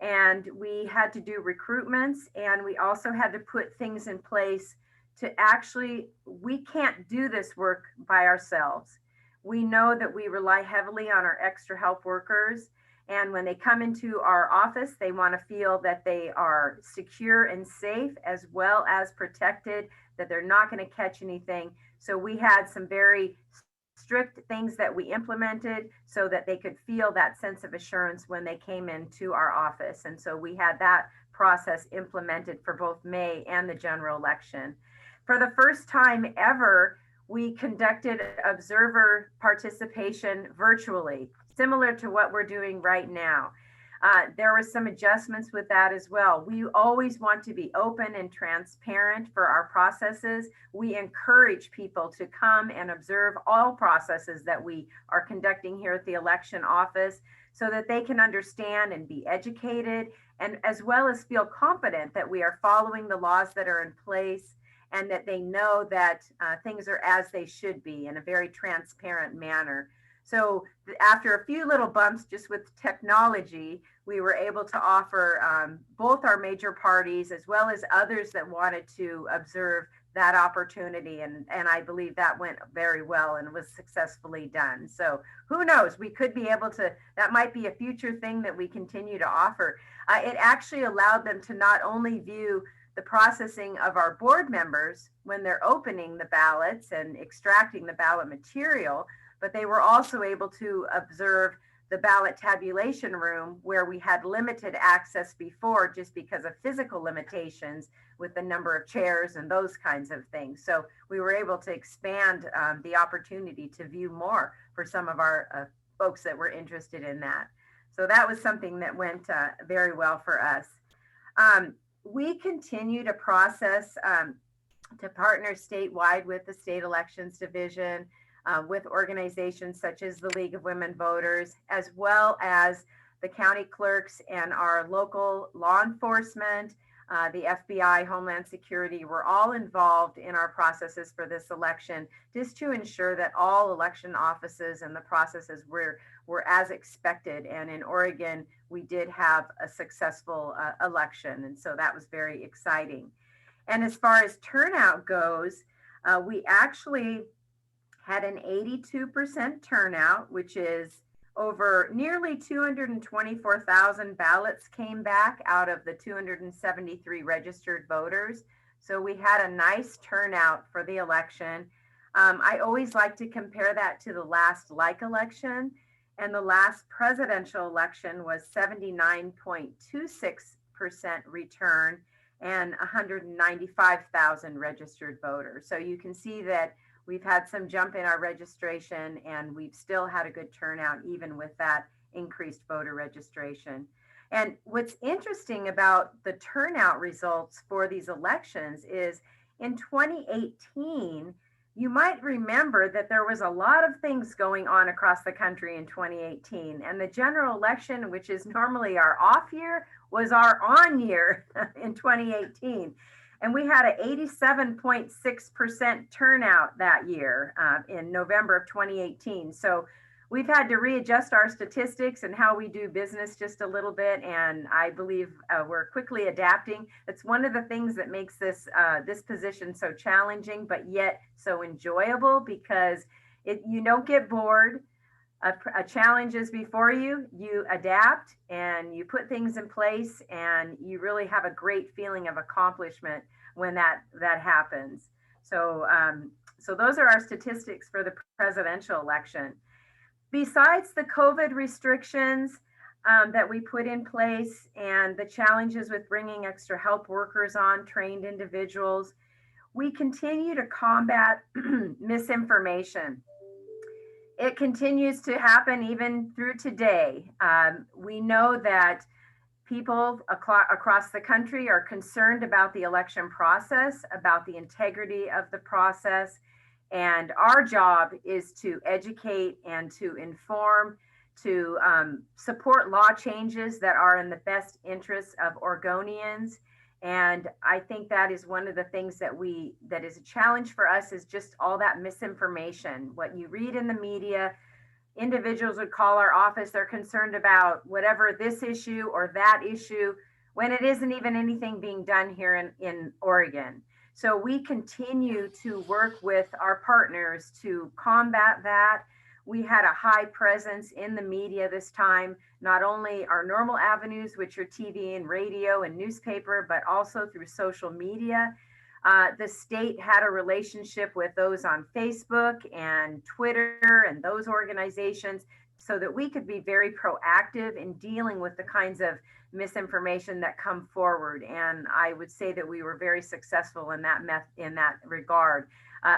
And we had to do recruitments, and we also had to put things in place to actually, we can't do this work by ourselves. We know that we rely heavily on our extra help workers. And when they come into our office, they want to feel that they are secure and safe, as well as protected, that they're not going to catch anything. So we had some very strict things that we implemented so that they could feel that sense of assurance when they came into our office. And so we had that process implemented for both May and the general election. For the first time ever, we conducted observer participation virtually, similar to what we're doing right now. There were some adjustments with that as well. We always want to be open and transparent for our processes. We encourage people to come and observe all processes that we are conducting here at the election office so that they can understand and be educated, and as well as feel confident that we are following the laws that are in place, and that they know that things are as they should be in a very transparent manner. So after a few little bumps just with technology, we were able to offer both our major parties as well as others that wanted to observe that opportunity. And I believe that went very well and was successfully done. So who knows, we could be able to, that might be a future thing that we continue to offer. It actually allowed them to not only view the processing of our board members when they're opening the ballots and extracting the ballot material, but they were also able to observe the ballot tabulation room where we had limited access before just because of physical limitations with the number of chairs and those kinds of things. So we were able to expand the opportunity to view more for some of our folks that were interested in that. So that was something that went very well for us. We continue to process, to partner statewide with the State Elections Division, with organizations such as the League of Women Voters, as well as the county clerks and our local law enforcement, the FBI, Homeland Security. We're all involved in our processes for this election, just to ensure that all election offices and the processes were as expected. And in Oregon, we did have a successful election. And so that was very exciting. And as far as turnout goes, we actually had an 82% turnout, which is over nearly 224,000 ballots came back out of the 273 registered voters. So we had a nice turnout for the election. I always like to compare that to the last like election, and the last presidential election was 79.26% return and 195,000 registered voters. So you can see that we've had some jump in our registration, and we've still had a good turnout even with that increased voter registration. And what's interesting about the turnout results for these elections is in 2018, you might remember that there was a lot of things going on across the country in 2018. And the general election, which is normally our off year, was our on year in 2018. And we had an 87.6% turnout that year in November of 2018. So we've had to readjust our statistics and how we do business just a little bit. And I believe we're quickly adapting. It's one of the things that makes this position so challenging, but yet so enjoyable, because you don't get bored. A challenge is before you, you adapt and you put things in place, and you really have a great feeling of accomplishment when that happens. So, so those are our statistics for the presidential election. Besides the COVID restrictions that we put in place and the challenges with bringing extra help workers on, trained individuals, we continue to combat misinformation. It continues to happen even through today. We know that people across the country are concerned about the election process, about the integrity of the process. And our job is to educate and to inform, to support law changes that are in the best interests of Oregonians. And I think that is one of the things that is a challenge for us, is just all that misinformation. What you read in the media, individuals would call our office, they're concerned about whatever this issue or that issue, when it isn't even anything being done here in Oregon. So we continue to work with our partners to combat that. We had a high presence in the media this time, not only our normal avenues, which are TV and radio and newspaper, but also through social media. The state had a relationship with those on Facebook and Twitter and those organizations so that we could be very proactive in dealing with the kinds of misinformation that come forward. And I would say that we were very successful in that regard.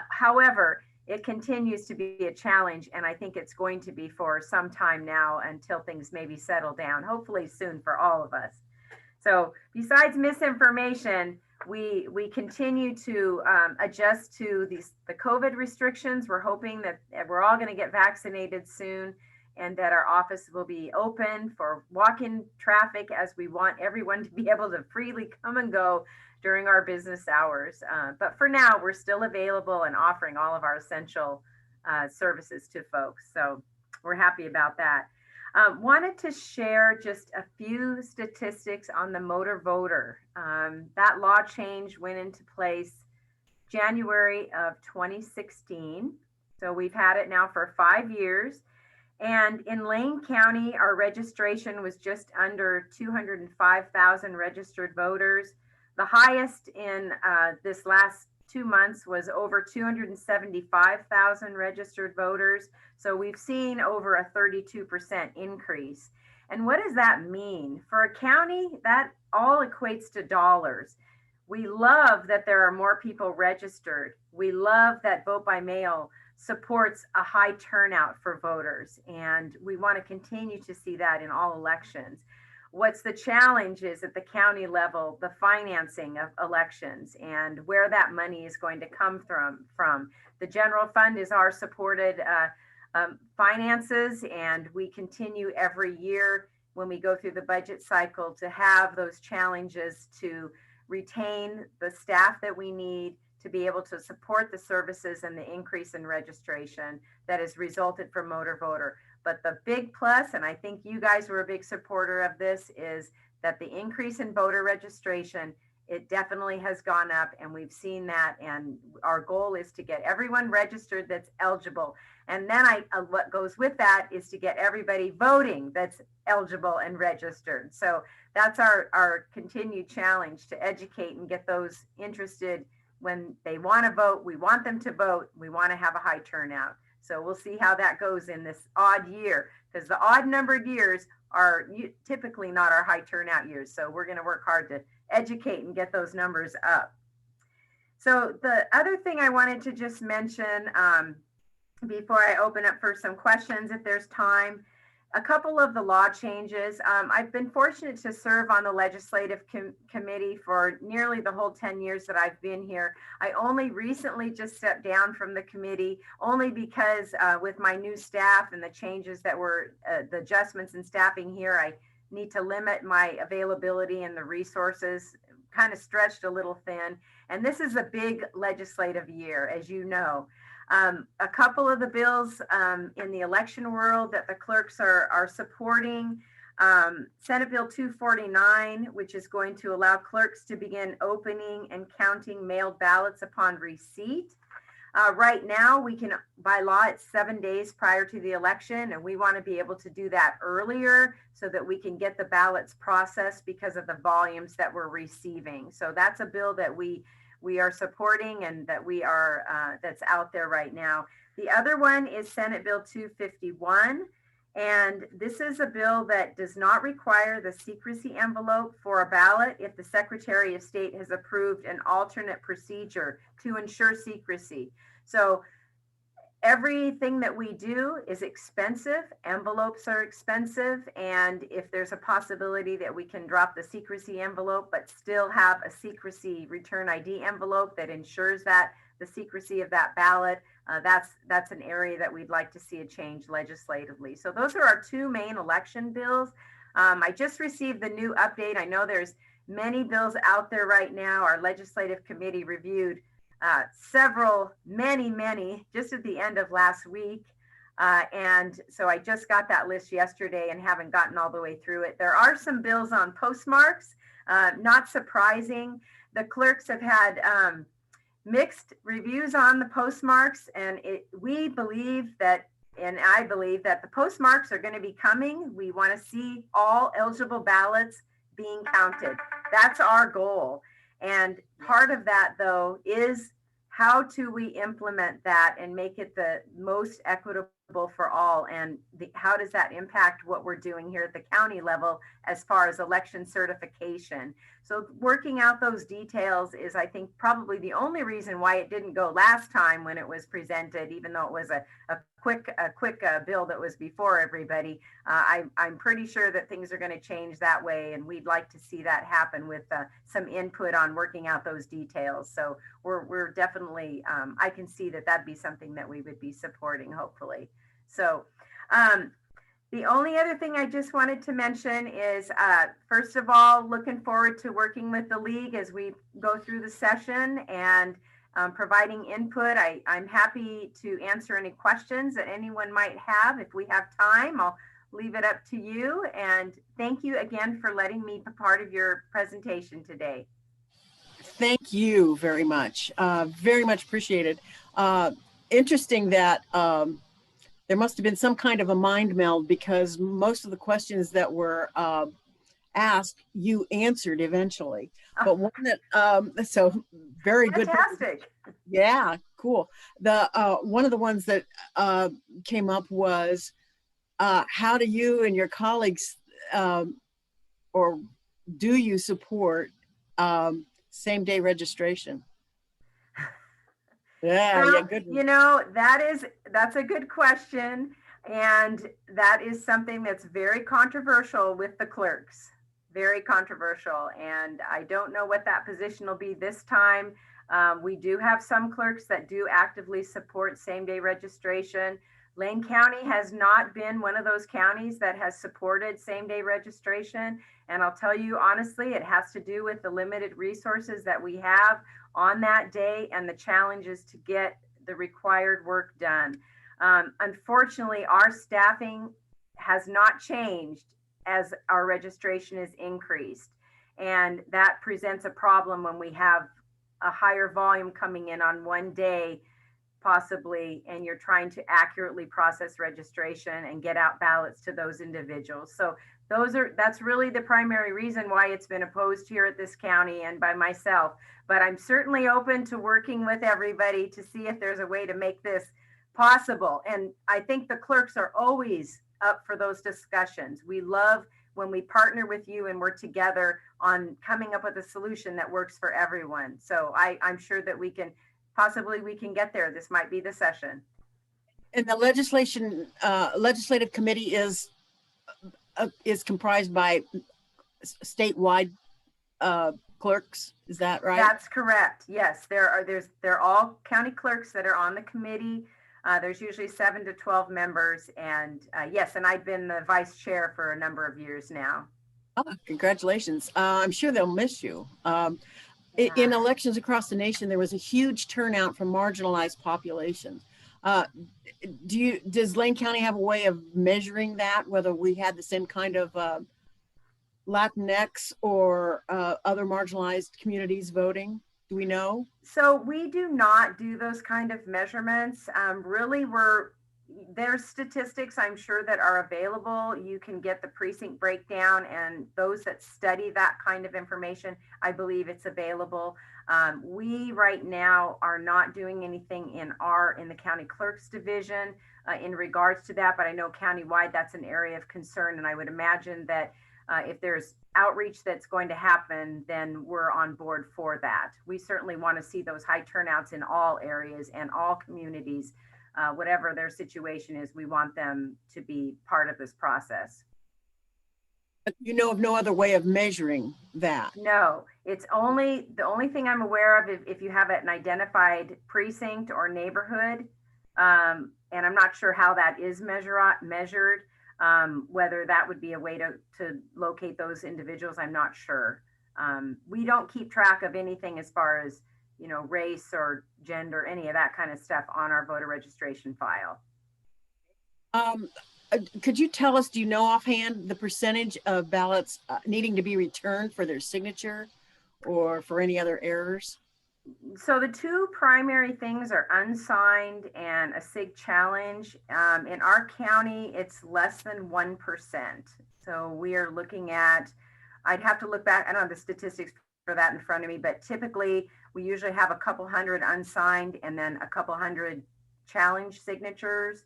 However, it continues to be a challenge, and I think it's going to be for some time now until things maybe settle down, hopefully soon for all of us. So besides misinformation, we continue to adjust to the COVID restrictions. We're hoping that we're all going to get vaccinated soon and that our office will be open for walk-in traffic, as we want everyone to be able to freely come and go during our business hours. But for now, we're still available and offering all of our essential services to folks. So we're happy about that. Wanted to share just a few statistics on the motor voter. That law change went into place January of 2016. So we've had it now for 5 years. And in Lane County, our registration was just under 205,000 registered voters. The highest in this last 2 months was over 275,000 registered voters. So we've seen over a 32% increase. And what does that mean? For a county, that all equates to dollars. We love that there are more people registered. We love that vote by mail supports a high turnout for voters. And we want to continue to see that in all elections. What's the challenge is at the county level, the financing of elections and where that money is going to come from. The general fund is our supported finances, and we continue every year when we go through the budget cycle to have those challenges to retain the staff that we need to be able to support the services and the increase in registration that has resulted from motor voter. But the big plus, and I think you guys were a big supporter of this, is that the increase in voter registration, it definitely has gone up, and we've seen that. And our goal is to get everyone registered that's eligible. And then what goes with that is to get everybody voting that's eligible and registered. So that's our continued challenge, to educate and get those interested when they want to vote. We want them to vote. We want to have a high turnout. So we'll see how that goes in this odd year, because the odd numbered years are typically not our high turnout years. So we're going to work hard to educate and get those numbers up. So the other thing I wanted to just mention before I open up for some questions, if there's time, a couple of the law changes. I've been fortunate to serve on the legislative committee for nearly the whole 10 years that I've been here. I only recently just stepped down from the committee, only because with my new staff and the changes that were, the adjustments in staffing here, I need to limit my availability and the resources, kind of stretched a little thin. And this is a big legislative year, as you know. A couple of the bills in the election world that the clerks are supporting, Senate Bill 249, which is going to allow clerks to begin opening and counting mailed ballots upon receipt. Right now, we can, by law, it's 7 days prior to the election, and we want to be able to do that earlier so that we can get the ballots processed because of the volumes that we're receiving. So that's a bill that we are supporting and that we are that's out there right now. The other one is Senate Bill 251. And this is a bill that does not require the secrecy envelope for a ballot if the Secretary of State has approved an alternate procedure to ensure secrecy. So everything that we do is expensive. Envelopes are expensive. And if there's a possibility that we can drop the secrecy envelope, but still have a secrecy return ID envelope that ensures that the secrecy of that ballot, that's an area that we'd like to see a change legislatively. So those are our two main election bills. I just received the new update. I know there's many bills out there right now. Our legislative committee reviewed many, just at the end of last week. And so I just got that list yesterday and haven't gotten all the way through it. There are some bills on postmarks, not surprising. The clerks have had mixed reviews on the postmarks, and we believe that, and I believe that the postmarks are going to be coming. We want to see all eligible ballots being counted. That's our goal. And part of that, though, is how do we implement that and make it the most equitable for all? And how does that impact what we're doing here at the county level as far as election certification? So working out those details is, I think, probably the only reason why it didn't go last time when it was presented, even though it was a quick bill that was before everybody. I'm pretty sure that things are going to change that way, and we'd like to see that happen with some input on working out those details. So we're definitely, I can see that that'd be something that we would be supporting, hopefully. So the only other thing I just wanted to mention is, first of all, looking forward to working with the league as we go through the session and providing input. I'm happy to answer any questions that anyone might have. If we have time, I'll leave it up to you. And thank you again for letting me be part of your presentation today. Thank you very much. Very much appreciated. Interesting that there must have been some kind of a mind meld, because most of the questions that were asked, you answered eventually. But one that, so very good. Fantastic. Yeah, cool. The one of the ones that came up was, how do you and your colleagues, or do you support same-day registration? Yeah, Well, yeah, good one. You know, that's a good question. And that is something that's very controversial with the clerks, very controversial. And I don't know what that position will be this time. We do have some clerks that do actively support same-day registration. Lane County has not been one of those counties that has supported same-day registration. And I'll tell you honestly, it has to do with the limited resources that we have on that day and the challenges to get the required work done. Unfortunately, our staffing has not changed as our registration is increased. And that presents a problem when we have a higher volume coming in on one day, possibly, and you're trying to accurately process registration and get out ballots to those individuals. So that's really the primary reason why it's been opposed here at this county and by myself. But I'm certainly open to working with everybody to see if there's a way to make this possible. And I think the clerks are always up for those discussions. We love when we partner with you and we're together on coming up with a solution that works for everyone. So I'm sure that we can get there. This might be the session. And the legislative committee is comprised by statewide clerks. Is that right? That's correct. Yes, they're all county clerks that are on the committee. There's usually 7 to 12 members, and yes, and I've been the vice chair for a number of years now. Oh, congratulations. I'm sure they'll miss you. In elections across the nation, there was a huge turnout from marginalized populations. Does Lane County have a way of measuring that, whether we had the same kind of Latinx or other marginalized communities voting? Do we know? So we do not do those kind of measurements. Really, there's statistics I'm sure that are available. You can get the precinct breakdown, and those that study that kind of information, I believe it's available. We right now are not doing anything in the county clerk's division in regards to that, but I know countywide that's an area of concern, and I would imagine that if there's outreach that's going to happen, then we're on board for that. We certainly want to see those high turnouts in all areas and all communities. Whatever their situation is, we want them to be part of this process. But you know of no other way of measuring that? No, the only thing I'm aware of, if you have an identified precinct or neighborhood, and I'm not sure how that is measured, whether that would be a way to locate those individuals, I'm not sure. We don't keep track of anything as far as race or gender, any of that kind of stuff on our voter registration file. Could you tell us, do you know offhand the percentage of ballots needing to be returned for their signature or for any other errors? So the two primary things are unsigned and a SIG challenge. In our county, it's less than 1%. So we are looking at, I'd have to look back, I don't have the statistics for that in front of me, but typically we usually have a couple hundred unsigned and then a couple hundred challenge signatures.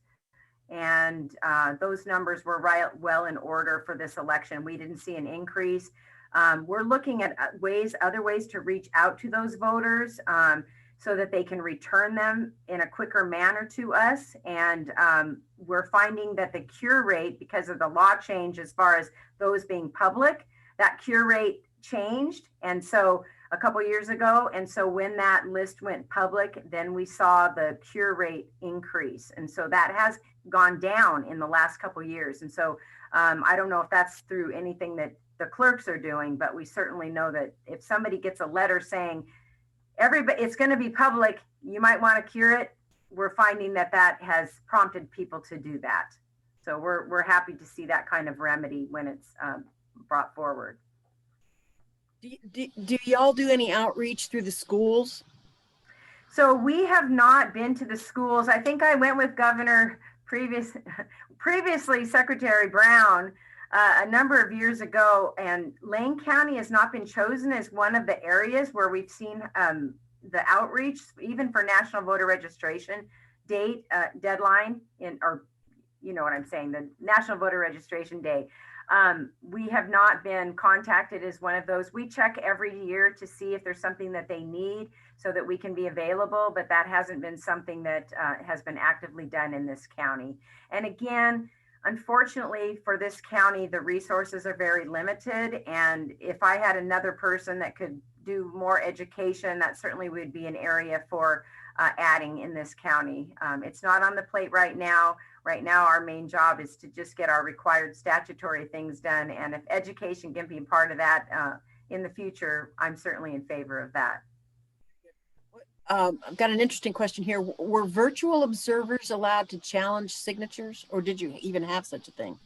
And those numbers were right well in order for this election. We didn't see an increase. We're looking at other ways to reach out to those voters so that they can return them in a quicker manner to us. And we're finding that the cure rate, because of the law change as far as those being public, that cure rate changed. And so a couple years ago. And so when that list went public, then we saw the cure rate increase. And so that has gone down in the last couple years. And so I don't know if that's through anything that the clerks are doing, but we certainly know that if somebody gets a letter saying everybody, it's going to be public, you might want to cure it. We're finding that that has prompted people to do that. So we're happy to see that kind of remedy when it's brought forward. Do y'all do any outreach through the schools? So we have not been to the schools. I think I went with Governor previously Secretary Brown a number of years ago, and Lane County has not been chosen as one of the areas where we've seen the outreach, even for National Voter Registration deadline or you know what I'm saying, the National Voter Registration Day. We have not been contacted as one of those. We check every year to see if there's something that they need so that we can be available, but that hasn't been something that has been actively done in this county. And again, unfortunately for this county, the resources are very limited. And if I had another person that could do more education, that certainly would be an area for adding in this county. It's not on the plate right now. Right now, our main job is to just get our required statutory things done. And if education can be part of that in the future, I'm certainly in favor of that. I've got an interesting question here. Were virtual observers allowed to challenge signatures, or did you even have such a thing?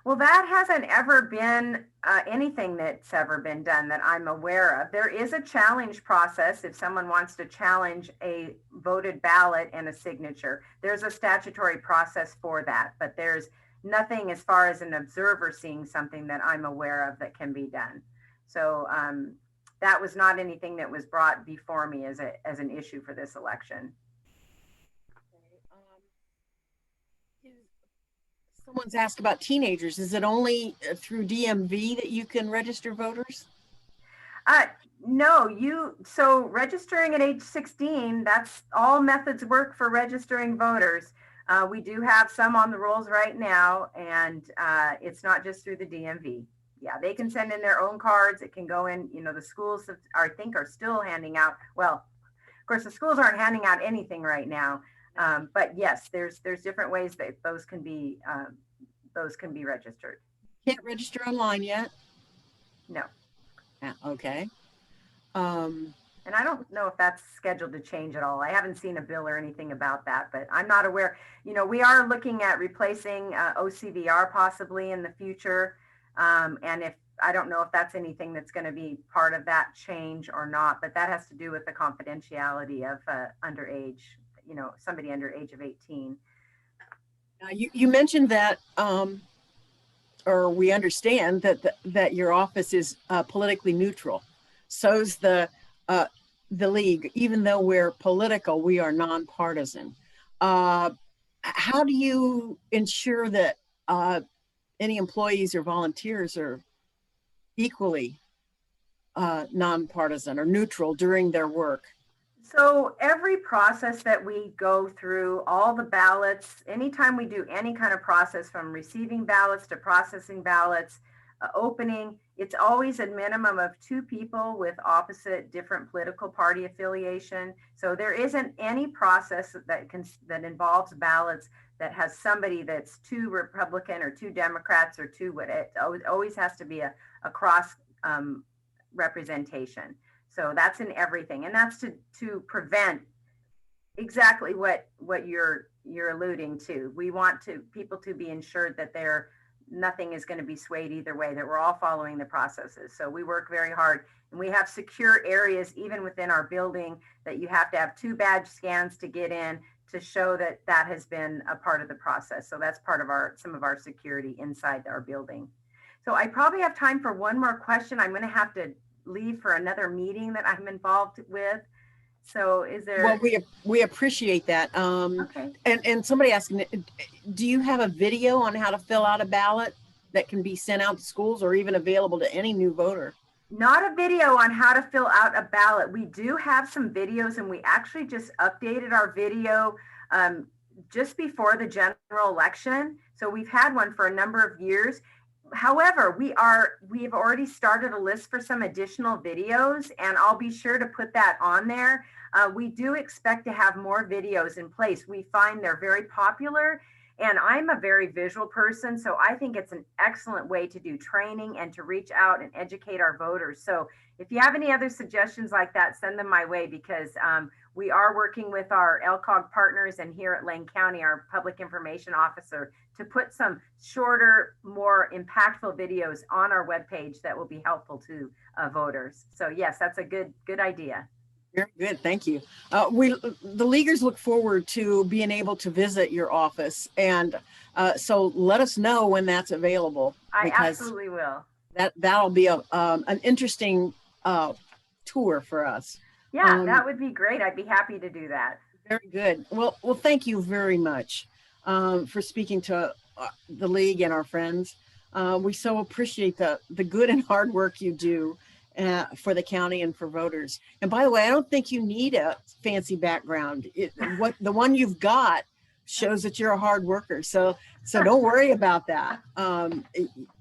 Well, that hasn't ever been anything that's ever been done that I'm aware of. There is a challenge process if someone wants to challenge a voted ballot and a signature. There's a statutory process for that, but there's nothing as far as an observer seeing something that I'm aware of that can be done. So that was not anything that was brought before me as an issue for this election. Someone's asked about teenagers. Is it only through DMV that you can register voters? No, so registering at age 16, that's all methods work for registering voters. We do have some on the rolls right now, and it's not just through the DMV. Yeah, they can send in their own cards. It can go in, the schools I think are still handing out. Well, of course, the schools aren't handing out anything right now. But yes, there's different ways that those can be registered. Can't register online yet? No. Okay. And I don't know if that's scheduled to change at all. I haven't seen a bill or anything about that, but I'm not aware. We are looking at replacing OCVR possibly in the future. And I don't know if that's anything that's going to be part of that change or not, but that has to do with the confidentiality of underage, somebody under age of 18. You mentioned that, or we understand that your office is politically neutral. So's the league. Even though we're political, we are nonpartisan. How do you ensure that any employees or volunteers are equally nonpartisan or neutral during their work? So every process that we go through, all the ballots, anytime we do any kind of process from receiving ballots to processing ballots, opening, it's always a minimum of 2 people with opposite different political party affiliation. So there isn't any process that involves ballots that has somebody that's 2 Republican or 2 Democrats or 2 what. It always has to be a cross representation. So that's in everything, and that's to prevent exactly what you're alluding to. We want people to be ensured that they're nothing is going to be swayed either way, that we're all following the processes. So we work very hard, and we have secure areas even within our building that you have to have 2 badge scans to get in to show that that has been a part of the process. So that's part of some of our security inside our building. So I probably have time for one more question. I'm going to have to leave for another meeting that I'm involved with. So is there? Well, we appreciate that. Okay. And somebody asking, do you have a video on how to fill out a ballot that can be sent out to schools or even available to any new voter? Not a video on how to fill out a ballot. We do have some videos, and we actually just updated our video just before the general election. So we've had one for a number of years. However, we have already started a list for some additional videos, and I'll be sure to put that on there. We do expect to have more videos in place. We find they're very popular, and I'm a very visual person, so I think it's an excellent way to do training and to reach out and educate our voters. So if you have any other suggestions like that, send them my way, because we are working with our LCOG partners and here at Lane County, our public information officer, to put some shorter, more impactful videos on our webpage that will be helpful to voters. So yes, that's a good idea. Very good, thank you. The Leaguers look forward to being able to visit your office, and so let us know when that's available. I absolutely will. That'll be an interesting tour for us. Yeah, that would be great. I'd be happy to do that. Very good. Well, thank you very much for speaking to the League and our friends. We so appreciate the good and hard work you do for the county and for voters. And by the way, I don't think you need a fancy background. The one you've got shows that you're a hard worker. So don't worry about that.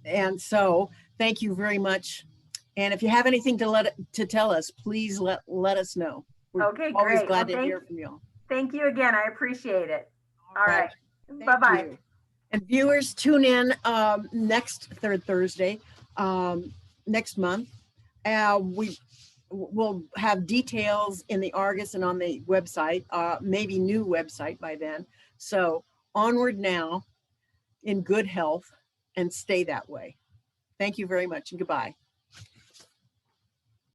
And so thank you very much. And if you have anything to tell us, please let us know. We're okay, always great. glad to hear from you. Thank you again. I appreciate it. All right. Thank Bye-bye. you. And viewers, tune in next third Thursday next month. We will have details in the Argus and on the website, maybe new website by then. So onward now in good health, and stay that way. Thank you very much, and goodbye.